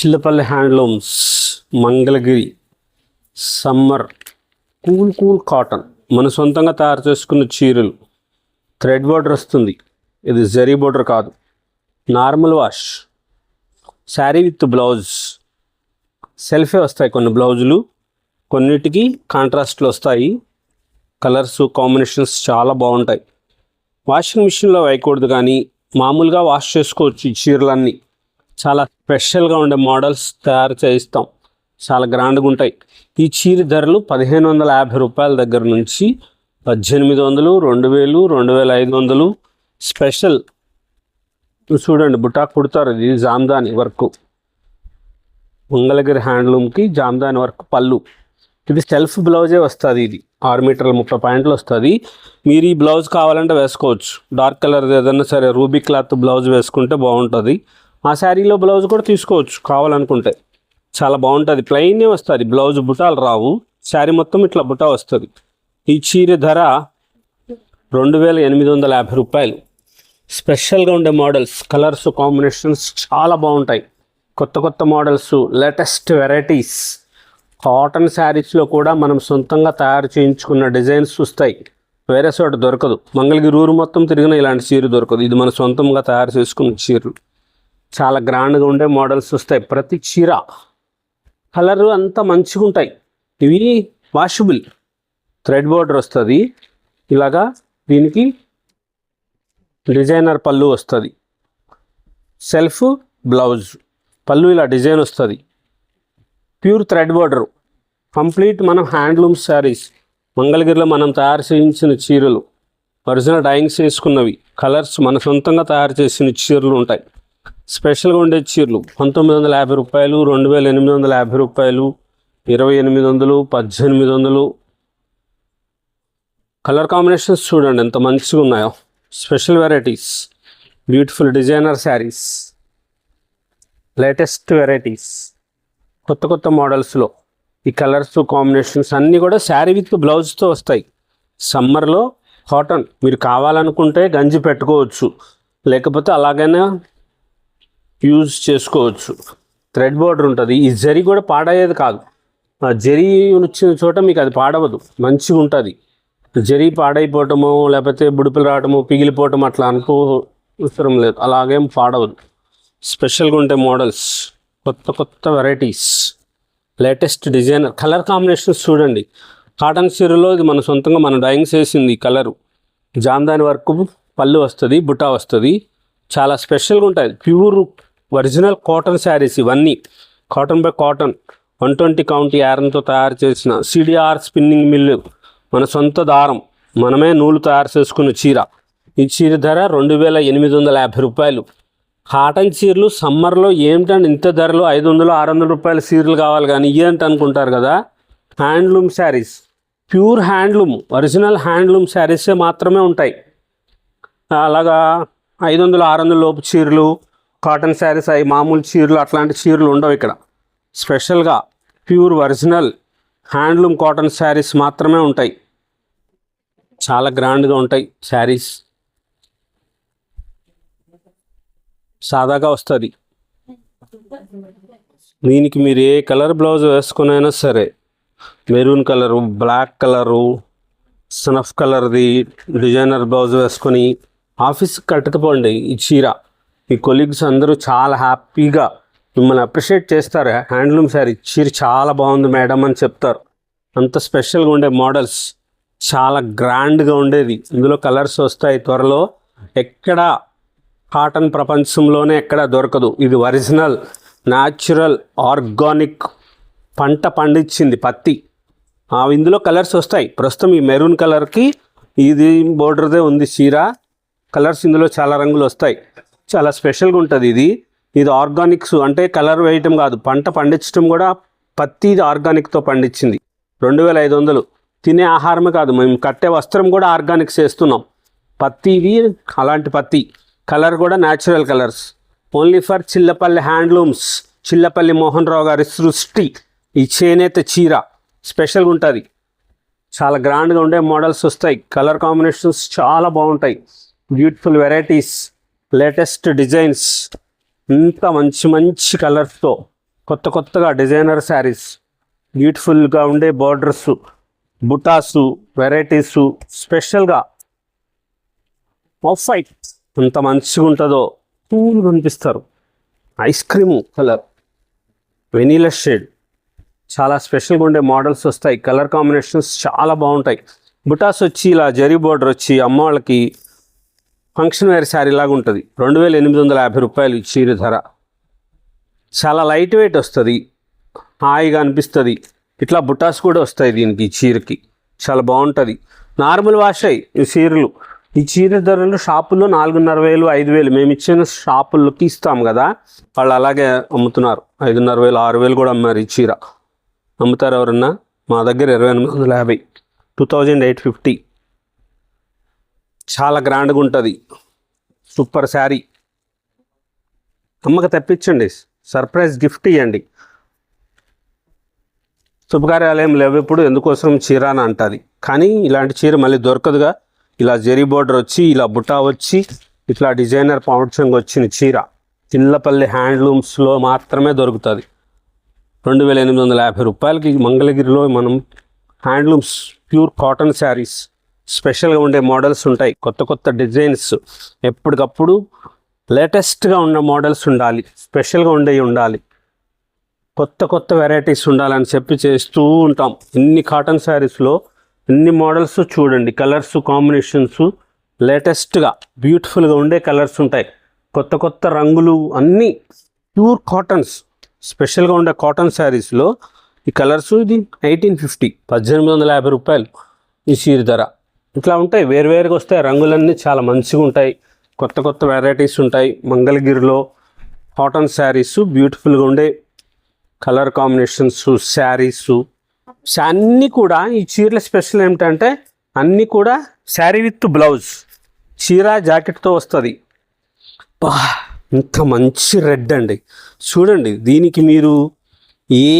Chillapalli handlooms Mangalagiri summer cool cotton మన సొంతంగా తయారు చేసుకున్న చీరలు. థ్రెడ్ బోర్డర్ వస్తుంది, ఇది జరీ బోర్డర్ కాదు, normal wash. Sari with blouse, సెల్ఫే వస్తాయి కొన్ని బ్లౌజులు, కొన్నిటికి కాంట్రాస్ట్లు వస్తాయి. కలర్స్ కాంబినేషన్స్ చాలా బాగుంటాయి. వాషింగ్ మిషన్లో వేయకూడదు, కానీ మామూలుగా వాష్ చేసుకోవచ్చు. ఈ చీరలన్నీ చాలా స్పెషల్గా ఉండే మోడల్స్ తయారు చేయిస్తాం, చాలా గ్రాండ్గా ఉంటాయి. ఈ చీర ధరలు 1550 రూపాయల దగ్గర నుంచి 1800, 2000, 2500. స్పెషల్ చూడండి, బుటాక్ కుడతారు. ఇది జామ్దాని వర్క్, మంగళగిరి హ్యాండ్లూమ్కి జామ్దాని వర్క్ పళ్ళు. ఇది సెల్ఫ్ బ్లౌజే వస్తుంది. ఇది 6 మీటర్ల 30 పాయింట్లు వస్తుంది. మీరు ఈ బ్లౌజ్ కావాలంటే వేసుకోవచ్చు. డార్క్ కలర్ ఏదన్నా సరే రూబీ క్లాత్ బ్లౌజ్ వేసుకుంటే బాగుంటుంది. ఆ శారీలో బ్లౌజ్ కూడా తీసుకోవచ్చు కావాలనుకుంటే, చాలా బాగుంటుంది. ప్లెయినే వస్తుంది బ్లౌజ్, బుటాలు రావు. శారీ మొత్తం ఇట్లా బుటా వస్తుంది. ఈ చీర ధర 2850 రూపాయలు. స్పెషల్గా ఉండే మోడల్స్, కలర్స్ కాంబినేషన్స్ చాలా బాగుంటాయి. కొత్త మోడల్స్, లేటెస్ట్ వెరైటీస్. కాటన్ శారీస్లో కూడా మనం సొంతంగా తయారు చేయించుకున్న డిజైన్స్ వస్తాయి, వేరే చోట దొరకదు. మంగళగిరి ఊరు మొత్తం తిరిగిన ఇలాంటి చీర దొరకదు. ఇది మన సొంతంగా తయారు చేసుకున్న చీరలు, చాలా గ్రాండ్గా ఉండే మోడల్స్ వస్తాయి. ప్రతి చీర కలరు అంతా మంచిగా ఉంటాయి. ఇవి వాషబుల్, థ్రెడ్ బోర్డర్ వస్తుంది ఇలాగా. దీనికి డిజైనర్ పళ్ళు వస్తుంది, సెల్ఫ్ బ్లౌజ్. పళ్ళు ఇలా డిజైన్ వస్తుంది, ప్యూర్ థ్రెడ్ బోర్డరు. కంప్లీట్ మనం హ్యాండ్లూమ్ శారీస్, మంగళగిరిలో మనం తయారు చేయించిన చీరలు, ఒరిజినల్ డైయింగ్స్ వేసుకున్నవి. కలర్స్ మన సొంతంగా తయారు చేసిన చీరలు ఉంటాయి. స్పెషల్గా ఉండే చీరలు 1950 రూపాయలు, 2850 రూపాయలు, 2800, 1800. కలర్ కాంబినేషన్స్ చూడండి ఎంత మంచిగా ఉన్నాయో. Special varieties, beautiful designer saris, latest varieties, కొత్త మోడల్స్లో. ఈ కలర్స్ కాంబినేషన్స్ అన్నీ కూడా శారీ విత్ బ్లౌజ్తో వస్తాయి. సమ్మర్లో కాటన్ మీరు కావాలనుకుంటే గంజి పెట్టుకోవచ్చు, లేకపోతే అలాగైనా యూజ్ చేసుకోవచ్చు. థ్రెడ్ బోర్డర్ ఉంటుంది. ఈ జరీ కూడా పాడయ్యేది కాదు. ఆ జరీ వచ్చిన చోట మీకు అది పాడవదు, మంచిగా ఉంటుంది. జరీ పాడైపోవటము, లేకపోతే బుడిపిలు రావటము, పిగిలిపోవటం అట్లా అవసరం లేదు, అలాగేం పాడవదు. స్పెషల్గా ఉంటే మోడల్స్, కొత్త varieties, latest designer. Colour combinations చూడండి. కాటన్ చీరలో ఇది మన సొంతంగా మనం డైయింగ్ చేసింది. కలరు జామ్దాని వర్క్ పళ్ళు వస్తుంది, బుటా వస్తుంది, చాలా స్పెషల్గా ఉంటుంది. ప్యూర్ ఒరిజినల్ కాటన్ శారీస్ ఇవన్నీ. కాటన్ బై కాటన్, 120 కౌంట్ యారంతో తయారు చేసిన CDR స్పిన్నింగ్ మిల్లు, మన సొంత దారం, మనమే నూలు తయారు చేసుకున్న చీర. ఈ చీర ధర 2850 రూపాయలు. కాటన్ చీరలు సమ్మర్లో ఏమిటంటే ఇంత ధరలు, 500, 600 రూపాయల చీరలు కావాలి కానీ ఏంటి అనుకుంటారు కదా. Handloom saris, pure handloom, original handloom శారీసే మాత్రమే ఉంటాయి. అలాగా 500, 600 లోపు చీరలు, కాటన్ శారీస్, అవి మామూలు చీరలు, అట్లాంటి చీరలు ఉండవు ఇక్కడ. స్పెషల్గా pure original handloom cotton saris మాత్రమే ఉంటాయి. చాలా గ్రాండ్గా ఉంటాయి శారీస్. సాదాగా వస్తుంది. దీనికి మీరు ఏ కలర్ బ్లౌజ్ వేసుకునైనా సరే, మెరూన్ కలరు, బ్లాక్ కలరు, సనఫ్ కలర్ది డిజైనర్ బ్లౌజ్ వేసుకొని ఆఫీస్కి కట్టుకుపోండి. ఈ చీర మీ కొలీగ్స్ అందరూ చాలా హ్యాపీగా మిమ్మల్ని అప్రిషియేట్ చేస్తారు. హ్యాండ్లూమ్ శారీ చీర చాలా బాగుంది మేడం అని చెప్తారు. అంత స్పెషల్గా ఉండే మోడల్స్, చాలా గ్రాండ్గా ఉండేది. ఇందులో కలర్స్ వస్తాయి త్వరలో. ఎక్కడ కాటన్ ప్రపంచంలోనే ఎక్కడ దొరకదు. ఇది ఒరిజినల్ న్యాచురల్ ఆర్గానిక్ పంట పండించింది పత్తి. ఇందులో కలర్స్ వస్తాయి. ప్రస్తుతం ఈ మెరూన్ కలర్కి ఇది బోర్డర్దే ఉంది చీర. కలర్స్ ఇందులో చాలా రంగులు వస్తాయి. చాలా స్పెషల్గా ఉంటుంది. ఇది ఆర్గానిక్స్, అంటే కలర్ వేయటం కాదు, పంట పండించడం కూడా పత్తి ఆర్గానిక్తో పండించింది. 2500. తినే ఆహారమే కాదు, మేము కట్టే వస్త్రం కూడా ఆర్గానిక్స్ వేస్తున్నాం. పత్తివి అలాంటి పత్తి. కలర్ కూడా natural colours. Only for Chillapalli handlooms, Chillapalli Mohan Rao గారి సృష్టి. ఈ చేనేత చీర స్పెషల్గా ఉంటుంది. చాలా గ్రాండ్గా ఉండే మోడల్స్ వస్తాయి. కలర్ కాంబినేషన్స్ చాలా బాగుంటాయి. బ్యూటిఫుల్ వెరైటీస్, లేటెస్ట్ డిజైన్స్, ఇంత మంచి కలర్స్తో కొత్త కొత్తగా డిజైనర్ శారీస్, బ్యూటిఫుల్గా ఉండే బార్డర్స్, బుటాసు, వెరైటీసు, స్పెషల్గా ఆఫ్ వైట్ అంత మంచిగా ఉంటుందో కూల్గా కనిపిస్తారు. Ice cream colour, vanilla shade, చాలా స్పెషల్గా ఉండే మోడల్స్ వస్తాయి. కలర్ కాంబినేషన్స్ చాలా బాగుంటాయి. బుటాస్ వచ్చి ఇలా జరీ బార్డర్ వచ్చి అమ్మవాళ్ళకి ఫంక్షన్ వేర్ శారీ లాగా ఉంటుంది. 2850 రూపాయలు ఈ చీర ధర. చాలా లైట్ వెయిట్ వస్తుంది, హాయిగా అనిపిస్తుంది. ఇట్లా బుటాస్ కూడా వస్తాయి దీనికి, ఈ చీరకి చాలా బాగుంటుంది. నార్మల్ వాష్ అయ్యి ఈ చీరలు, ఈ చీర ధరలు షాపుల్లో 4500, 5000 మేము ఇచ్చిన షాపుల్లోకి ఇస్తాం కదా, వాళ్ళు అలాగే అమ్ముతున్నారు. 5500, 6000 కూడా అమ్మారు ఈ చీర. అమ్ముతారు ఎవరన్నా? మా దగ్గర 2850, 2850. చాలా గ్రాండ్గా ఉంటుంది. సూపర్ శారీ. అమ్మకి తెప్పించండి, సర్ప్రైజ్ గిఫ్ట్ ఇవ్వండి. శుభకార్యాలయం లేవు ఇప్పుడు, ఎందుకోసం చీర అని అంటుంది. కానీ ఇలాంటి చీర మళ్ళీ దొరకదుగా. ఇలా జరీ బోర్డర్ వచ్చి, ఇలా బుటా వచ్చి, ఇట్లా డిజైనర్ పౌడ్చంగా వచ్చిన చీర చిల్లపల్లి హ్యాండ్లూమ్స్లో మాత్రమే దొరుకుతుంది. 2850 రూపాయలకి మంగళగిరిలో మనం హ్యాండ్లూమ్స్ ప్యూర్ కాటన్ శారీస్, స్పెషల్గా ఉండే మోడల్స్ ఉంటాయి. కొత్త కొత్త డిజైన్స్, ఎప్పటికప్పుడు లేటెస్ట్గా ఉన్న మోడల్స్ ఉండాలి, స్పెషల్గా ఉండేవి ఉండాలి, కొత్త కొత్త వెరైటీస్ ఉండాలని చెప్పి చేస్తూ ఉంటాం. ఇన్ని కాటన్ శారీస్లో ఇన్ని మోడల్స్ చూడండి. కలర్స్ కాంబినేషన్స్ లేటెస్ట్గా బ్యూటిఫుల్గా ఉండే కలర్స్ ఉంటాయి. కొత్త కొత్త రంగులు, అన్నీ ప్యూర్ కాటన్స్, స్పెషల్గా ఉండే కాటన్ శారీస్లో ఈ కలర్స్. ఇది 1850 రూపాయలు ఈ చీర ధర. ఇట్లా ఉంటాయి, వేరువేరుగా వస్తాయి. రంగులన్నీ చాలా మంచిగా ఉంటాయి. కొత్త కొత్త వెరైటీస్ ఉంటాయి. మంగళగిరిలో కాటన్ శారీస్, బ్యూటిఫుల్గా ఉండే కలర్ కాంబినేషన్స్, శారీస్ అన్నీ కూడా. ఈ చీరల స్పెషల్ ఏమిటంటే అన్నీ కూడా శారీ విత్ బ్లౌజ్, చీర జాకెట్తో వస్తుంది. ఇంత మంచి రెడ్ అండి, చూడండి. దీనికి మీరు ఏ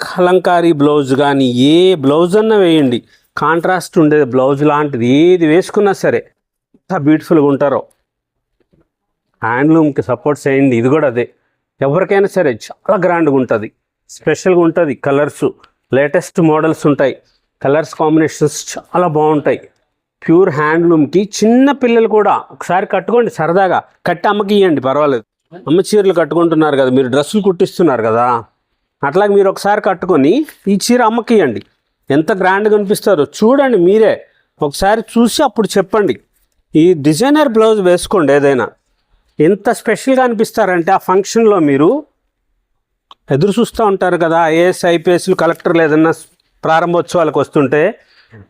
కలంకారీ బ్లౌజ్ కానీ ఏ బ్లౌజ్ అన్నా వేయండి, కాంట్రాస్ట్ ఉండేది బ్లౌజ్ లాంటిది ఏది వేసుకున్నా సరే ఎంత బ్యూటిఫుల్గా ఉంటారో. హ్యాండ్లూమ్కి సపోర్ట్ చేయండి. ఇది కూడా అదే, ఎవరికైనా సరే చాలా గ్రాండ్గా ఉంటుంది, స్పెషల్గా ఉంటుంది. కలర్స్ లేటెస్ట్ మోడల్స్ ఉంటాయి. కలర్స్ కాంబినేషన్స్ చాలా బాగుంటాయి. ప్యూర్ హ్యాండ్లూమ్కి చిన్న పిల్లలు కూడా ఒకసారి కట్టుకోండి, సరదాగా కట్టి అమ్మకి ఇవ్వండి, పర్వాలేదు. అమ్మ చీరలు కట్టుకుంటున్నారు కదా, మీరు డ్రెస్సులు కుట్టిస్తున్నారు కదా, అట్లాగే మీరు ఒకసారి కట్టుకొని ఈ చీర అమ్మకి ఇవ్వండి. ఎంత గ్రాండ్గా అనిపిస్తారో చూడండి. మీరే ఒకసారి చూసి అప్పుడు చెప్పండి. ఈ డిజైనర్ బ్లౌజ్ వేసుకోండి, ఏదైనా ఎంత స్పెషల్గా అనిపిస్తారంటే ఆ ఫంక్షన్లో మీరు ఎదురు చూస్తూ ఉంటారు కదా. ఐఏఎస్, ఐపీఎస్లు, కలెక్టర్లు ఏదన్నా ప్రారంభోత్సవాలకు వస్తుంటే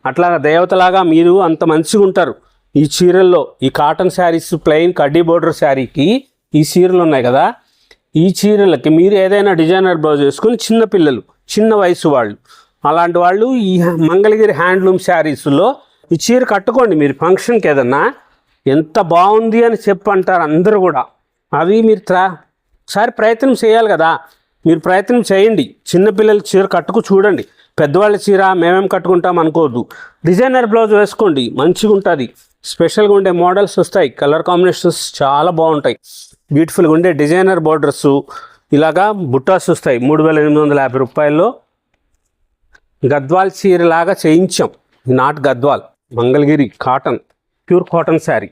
అట్లాగా దేవతలాగా మీరు అంత మంచిగా ఉంటారు. ఈ చీరల్లో, ఈ కాటన్ శారీస్, ప్లెయిన్ కడ్డీ బోర్డర్ శారీకి ఈ చీరలు ఉన్నాయి కదా, ఈ చీరలకి మీరు ఏదైనా డిజైనర్ బ్లౌజ్ వేసుకొని, చిన్నపిల్లలు, చిన్న వయసు వాళ్ళు, అలాంటి వాళ్ళు ఈ మంగళగిరి హ్యాండ్లూమ్ శారీస్లో ఈ చీర కట్టుకోండి. మీరు ఫంక్షన్కి ఏదన్నా ఎంత బాగుంది అని చెప్పంటారు అందరూ కూడా. అవి మీరు ఒకసారి ప్రయత్నం చేయాలి కదా, మీరు ప్రయత్నం చేయండి. చిన్నపిల్లల చీర కట్టుకు చూడండి. పెద్దవాళ్ళ చీర మేమేం కట్టుకుంటాం అనుకోవద్దు. డిజైనర్ బ్లౌజ్ వేసుకోండి, మంచిగా ఉంటుంది. స్పెషల్గా ఉండే మోడల్స్ వస్తాయి. కలర్ కాంబినేషన్స్ చాలా బాగుంటాయి. బ్యూటిఫుల్గా ఉండే డిజైనర్ బోర్డర్స్, ఇలాగా బుట్టాస్ వస్తాయి. 3850 రూపాయల్లో గద్వాల్ చీరలాగా చేయించాం. Not Gadwal, Mangalagiri cotton, pure cotton sari.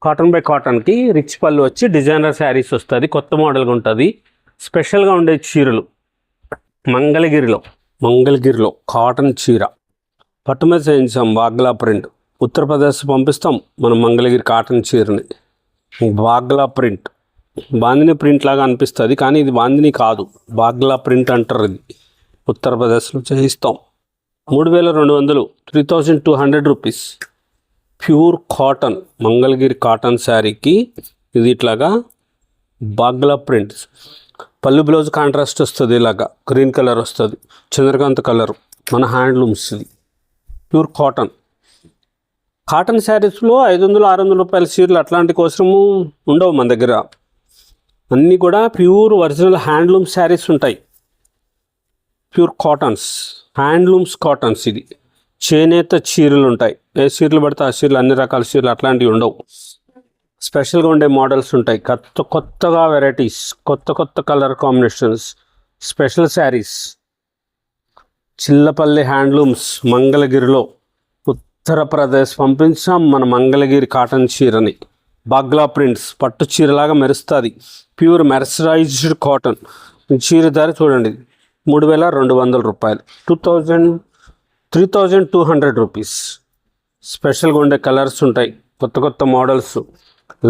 Cotton by కాటన్కి రిచ్ పళ్ళు వచ్చి డిజైనర్ శారీస్ వస్తుంది. కొత్త మోడల్గా ఉంటుంది. స్పెషల్గా ఉండే చీరలు మంగళగిరిలో కాటన్ చీర పట్టు మీద చేయించాం. బాగ్లా ప్రింట్, ఉత్తరప్రదేశ్ పంపిస్తాం మనం మంగళగిరి కాటన్ చీరని. బాగ్లా ప్రింట్, బాందిని ప్రింట్ లాగా అనిపిస్తుంది కానీ ఇది బాందిని కాదు, బాగ్లా ప్రింట్ అంటారు. ఇది ఉత్తరప్రదేశ్లో చేయిస్తాం. 3200, 3200 rupees. Pure cotton Mangalagiri cotton శారీకి ఇది ఇట్లాగా బాగ్లా ప్రింట్. పళ్ళు బ్లౌజ్ కాంట్రాస్ట్ వస్తుంది, ఇలాగా గ్రీన్ కలర్ వస్తుంది, చంద్రకాంత్ కలర్. మన హ్యాండ్లూమ్స్ ఇది ప్యూర్ కాటన్. కాటన్ శారీస్లో 500, 600 రూపాయల చీరలు అట్లాంటి కోసము ఉండవు మన దగ్గర. అన్నీ కూడా ప్యూర్ ఒరిజినల్ హ్యాండ్లూమ్ శారీస్ ఉంటాయి. Pure cottons, handlooms cottons. ఇది చేనేత చీరలు ఉంటాయి. ఏ చీరలు పడితే ఆ చీరలు, అన్ని రకాల చీరలు అట్లాంటివి ఉండవు. స్పెషల్గా ఉండే మోడల్స్ ఉంటాయి. కొత్తగా వెరైటీస్, కొత్త colour combinations, special saris Chillapalli handlooms మంగళగిరిలో ఉత్తరప్రదేశ్ పంపించాం మన మంగళగిరి కాటన్ చీరని. బాగ్లా ప్రింట్స్ పట్టు చీరలాగా మెరుస్తుంది, ప్యూర్ మెర్సరైజ్డ్ కాటన్. ఈ చీర ధర చూడండి 3200 రూపాయలు, 3200 రూపీస్. స్పెషల్గా ఉండే కలర్స్ ఉంటాయి, కొత్త కొత్త models,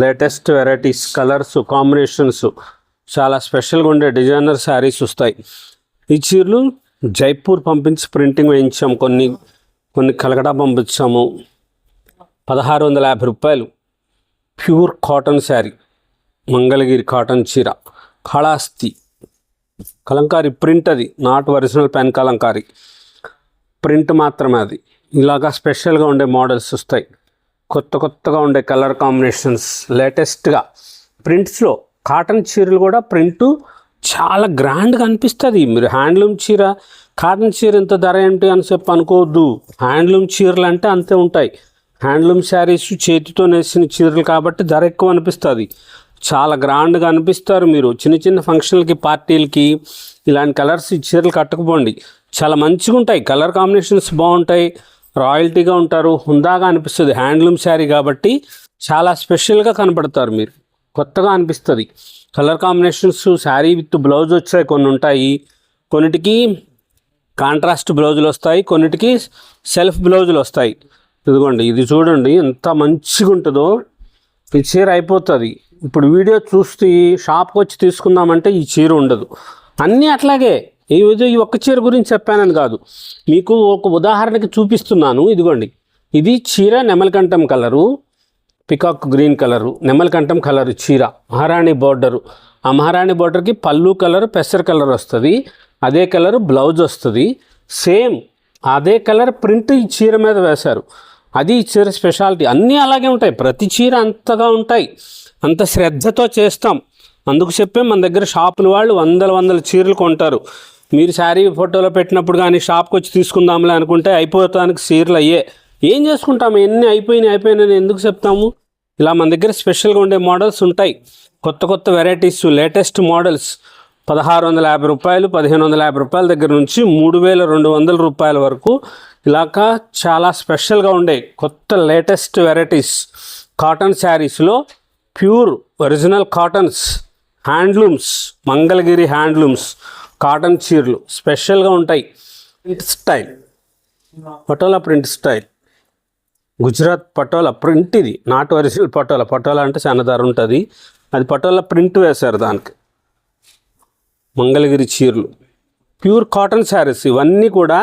latest varieties, colours combinations, చాలా స్పెషల్గా ఉండే డిజైనర్ శారీస్ వస్తాయి. ఈ చీరలు జైపూర్ పంపించి ప్రింటింగ్ వేయించాం, కొన్ని కలకడా పంపించాము. 1650 రూపాయలు pure cotton sari, Mangalagiri cotton చీర, కాళాస్తి కలంకారీ ప్రింట్, అది not original pen Kalamkari print మాత్రమే. అది ఇలాగా స్పెషల్గా ఉండే మోడల్స్ వస్తాయి, కొత్తగా ఉండే కలర్ కాంబినేషన్స్, లేటెస్ట్గా ప్రింట్స్లో. కాటన్ చీరలు కూడా ప్రింటు చాలా గ్రాండ్గా అనిపిస్తుంది. మీరు హ్యాండ్లూమ్ చీర, కాటన్ చీర ఎంత ధర ఏంటి అని చెప్పి అనుకోవద్దు. హ్యాండ్లూమ్ చీరలు అంటే అంతే ఉంటాయి. హ్యాండ్లూమ్ శారీస్ చేతితో నేసిన చీరలు కాబట్టి ధర ఎక్కువ అనిపిస్తుంది. చాలా గ్రాండ్గా అనిపిస్తారు. మీరు చిన్న చిన్న ఫంక్షన్లకి, పార్టీలకి ఇలాంటి కలర్స్ ఈ చీరలు కట్టుకుపోండి, చాలా మంచిగా ఉంటాయి. కలర్ కాంబినేషన్స్ బాగుంటాయి, రాయల్టీగా ఉంటారు, హుందాగా అనిపిస్తుంది. హ్యాండ్లూమ్ శారీ కాబట్టి చాలా స్పెషల్గా కనపడతారు మీరు, కొత్తగా అనిపిస్తుంది. Colour combinations sari with blouse వచ్చాయి, కొన్ని ఉంటాయి, కొన్నిటికి కాంట్రాస్ట్ బ్లౌజులు వస్తాయి, కొన్నిటికి సెల్ఫ్ బ్లౌజులు వస్తాయి. ఇదిగోండి, ఇది చూడండి ఎంత మంచిగా ఉంటుందో. ఈ చీర అయిపోతుంది. ఇప్పుడు వీడియో చూస్తే షాప్కి వచ్చి తీసుకుందామంటే ఈ చీర ఉండదు. అన్నీ అట్లాగే. ఈ ఒక్క చీర గురించి చెప్పానని కాదు, మీకు ఒక ఉదాహరణకి చూపిస్తున్నాను. ఇదిగోండి, ఇది చీర నెమలికంఠం కలరు, పికాక్ గ్రీన్ కలరు, నెమలికంఠం కలరు చీర, మహారాణి బోర్డరు. ఆ మహారాణి బోర్డర్కి పళ్ళు కలర్ పెసర్ కలర్ వస్తుంది, అదే కలర్ బ్లౌజ్ వస్తుంది. సేమ్ అదే కలర్ ప్రింట్ ఈ చీర మీద వేశారు. అది ఈ చీర స్పెషాలిటీ. అన్నీ అలాగే ఉంటాయి, ప్రతి చీర అంతగా ఉంటాయి, అంత శ్రద్ధతో చేస్తాం. అందుకు చెప్పే మన దగ్గర షాపుల వాళ్ళు వందల చీరలు కొంటారు. మీరు శారీ ఫోటోలో పెట్టినప్పుడు కానీ షాప్కి వచ్చి తీసుకుందాంలే అనుకుంటే అయిపోతానికి చీరలు అయ్యే. ఏం చేసుకుంటాము, ఎన్ని అయిపోయినాయి ఎందుకు చెప్తాము. ఇలా మన దగ్గర స్పెషల్గా ఉండే మోడల్స్ ఉంటాయి, కొత్త వెరైటీస్, లేటెస్ట్ మోడల్స్. 1650 రూపాయలు, 1550 రూపాయల దగ్గర నుంచి 3200 రూపాయల వరకు ఇలాగా చాలా స్పెషల్గా ఉండే కొత్త లేటెస్ట్ వెరైటీస్ కాటన్ శారీస్లో. Pure original cottons, handlooms, Mangalagiri handlooms cotton చీరలు స్పెషల్గా ఉంటాయి. Print style, patola print style, Gujarat patola print. ఇది నాట్ ఒరిజినల్ పటోలా అంటే చాలా ధర ఉంటుంది, అది పటోలా ప్రింట్ వేశారు దానికి. మంగళగిరి చీరలు, ప్యూర్ కాటన్ శారీస్, ఇవన్నీ కూడా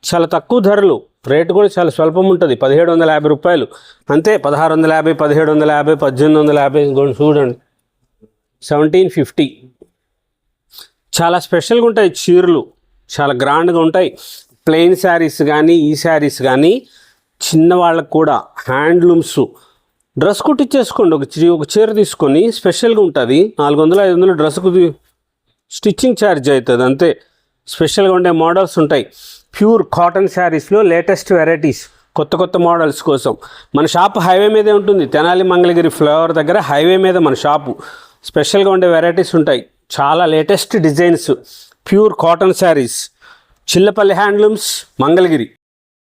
చాలా తక్కువ ధరలు, రేటు కూడా చాలా స్వల్పం ఉంటుంది. 1750 రూపాయలు అంతే. 1650, 1750, 1850 చూడండి, 1750. చాలా స్పెషల్గా ఉంటాయి చీరలు, చాలా గ్రాండ్గా ఉంటాయి. ప్లెయిన్ శారీస్ కానీ, ఈ శారీస్ కానీ, చిన్నవాళ్ళకు కూడా హ్యాండ్లూమ్స్. డ్రెస్ కుట్టించేసుకోండి, ఒక చీర తీసుకొని స్పెషల్గా ఉంటుంది. 400-500 డ్రెస్కు స్టిచ్చింగ్ ఛార్జ్ అవుతుంది అంతే. స్పెషల్గా ఉండే మోడల్స్ ఉంటాయి. ప్యూర్ కాటన్ శారీస్లో లేటెస్ట్ వెరైటీస్, కొత్త మోడల్స్ కోసం మన షాప్ హైవే మీదే ఉంటుంది. తెనాలి మంగళగిరి ఫ్లైఓవర్ దగ్గర హైవే మీద మన షాపు. స్పెషల్గా ఉండే వెరైటీస్ ఉంటాయి, చాలా latest designs, pure cotton saris. Chillapalli handlooms, Mangalagiri.